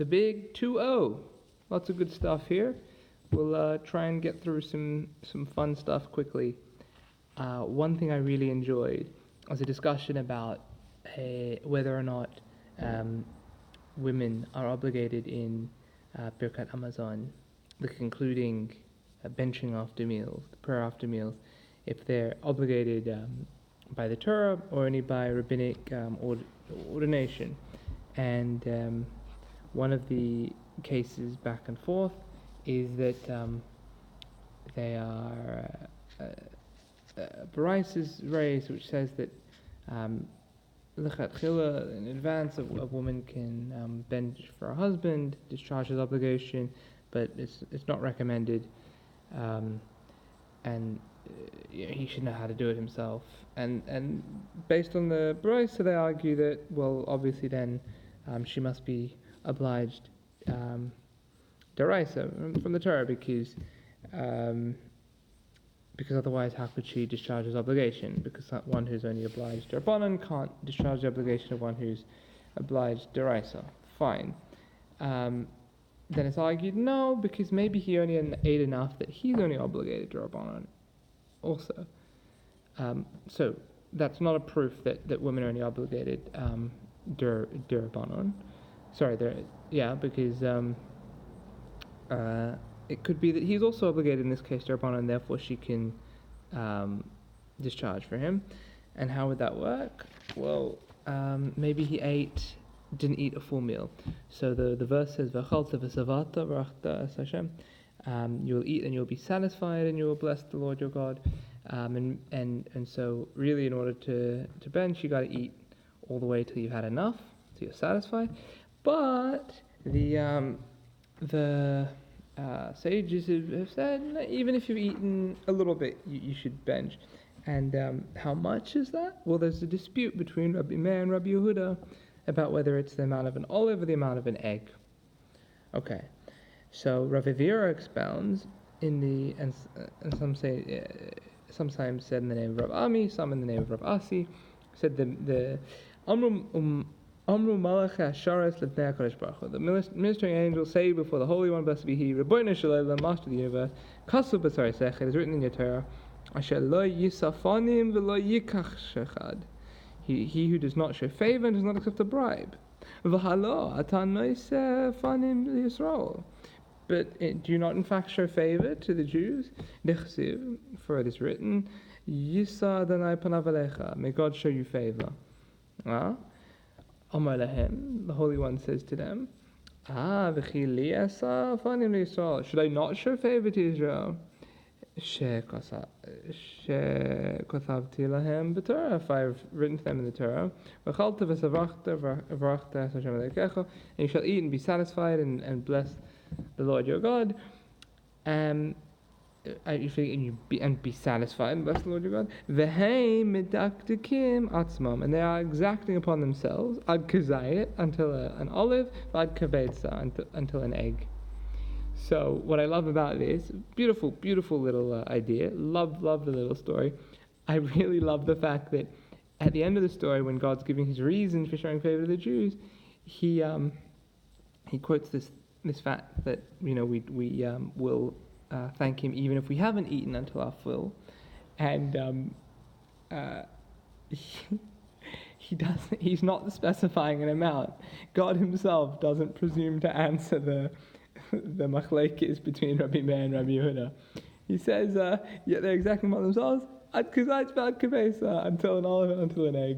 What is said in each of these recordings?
the big 2-0. Lots of good stuff here. We'll try and get through some fun stuff quickly. One thing I really enjoyed was a discussion about whether or not women are obligated in Birkat Amazon, the concluding benching after meals, the prayer after meals, if they're obligated by the Torah or only by rabbinic ordination. And one of the cases back and forth is that they are Berachos is raised, which says that lechatchila, in advance, a woman can bench for her husband, discharge his obligation, but it's not recommended, and he should know how to do it himself. And based on the Berachos, so they argue that, well, obviously then she must be obliged deraisa from the Torah, because otherwise how could she discharge his obligation? Because one who's only obliged derabanan can't discharge the obligation of one who's obliged deraisa. Fine. Then it's argued no, because maybe he only ate enough that he's only obligated derabanan also. So that's not a proof that women are only obligated derabanan. Sorry, because it could be that he's also obligated in this case derabanan, and therefore she can discharge for him. And how would that work? Well, maybe he didn't eat a full meal. So the verse says, "V'achalta v'savata v'rachta es Hashem." You will eat and you will be satisfied and you will bless the Lord your God. And so really, in order to bench, you got to eat all the way till you've had enough, till you're satisfied. But the sages have said even if you've eaten a little bit, you should bench. And how much is that? Well, there's a dispute between Rabbi Meir and Rabbi Yehuda about whether it's the amount of an olive or the amount of an egg. Okay, so Rav Avira expounds and some say sometimes said in the name of Rav Ami, some in the name of Rav Asi, said the Amru Malach HaShares Lefnei HaKadosh Baruch Hu. The ministering angels say before the Holy One, blessed be He, Rebbeinu Shel Olam, Master of the universe, Kasu B'Tzarei Sech, it is written in your Torah, Asher lo yisafanim v'lo yikach shechad. He who does not show favor and does not accept a bribe. V'halo atan noiseh fanim Yisrael. But do you not in fact show favor to the Jews? Nechsiv, for it is written, Yisa Adonai panav alecha, may God show you favor. Amar lahem, the Holy One says to them, v'chi li asa fanim Yisrael. Should I not show favor to Israel? Shekothavti lahem b'Torah, if I've written to them in the Torah, v'chalta v'savrachta es Hashem Elokecha, and you shall eat and be satisfied and bless the Lord your God, and be satisfied and bless the Lord your God. V'hei medaktikim atzmam, and they are exacting upon themselves ad kazayit, until an olive, ad kavetza, until an egg. So what I love about this, beautiful little idea, love the little story. I really love the fact that at the end of the story, when God's giving his reasons for showing favor to the Jews, he quotes this fact that we will thank him even if we haven't eaten until our fill, and he's not specifying an amount. God himself doesn't presume to answer the machlekes between Rabbi Meir and Rabbi Yehuda. He says, yet they're exacting about themselves, ad kazayit v'ad kavesa, until an olive and until an egg.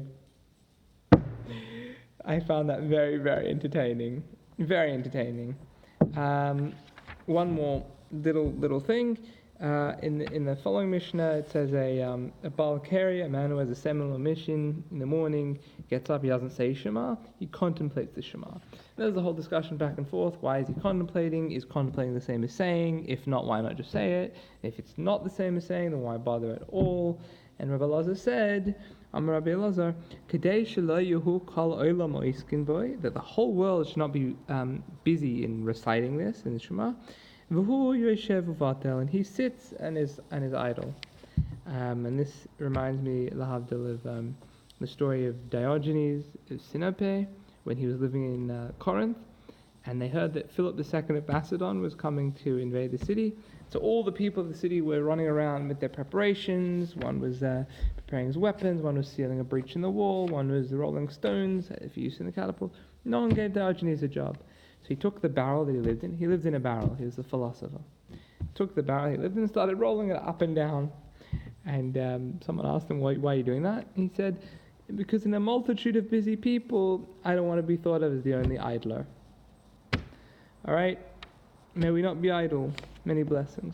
I found that very, very entertaining. Very entertaining. One more little thing. In the following Mishnah, it says a Baal Keri, a man who has a seminal mission in the morning, gets up, he doesn't say Shema, he contemplates the Shema. There's a whole discussion back and forth. Why is he contemplating? Is contemplating the same as saying? If not, why not just say it? If it's not the same as saying, then why bother at all? And Rabbi Elazar said, Amar Rabbi Elazar, Kadei shelo yehu kol olam oiskin boy, that the whole world should not be busy in reciting this in the Shema. V'hu yoshev uvatel, and he sits and is idle. And this reminds me, lahavdil, of the story of Diogenes of Sinope when he was living in Corinth, And they heard that Philip II of Macedon was coming to invade the city. So all the people of the city were running around with their preparations. One was preparing his weapons, one was sealing a breach in the wall, one was rolling stones for use in the catapult. No one gave Diogenes a job. So he took the barrel that he lived in. He lived in a barrel. He was a philosopher. Took the barrel he lived in and started rolling it up and down. And someone asked him, why are you doing that? And he said, because in a multitude of busy people, I don't want to be thought of as the only idler. All right? May we not be idle. Many blessings.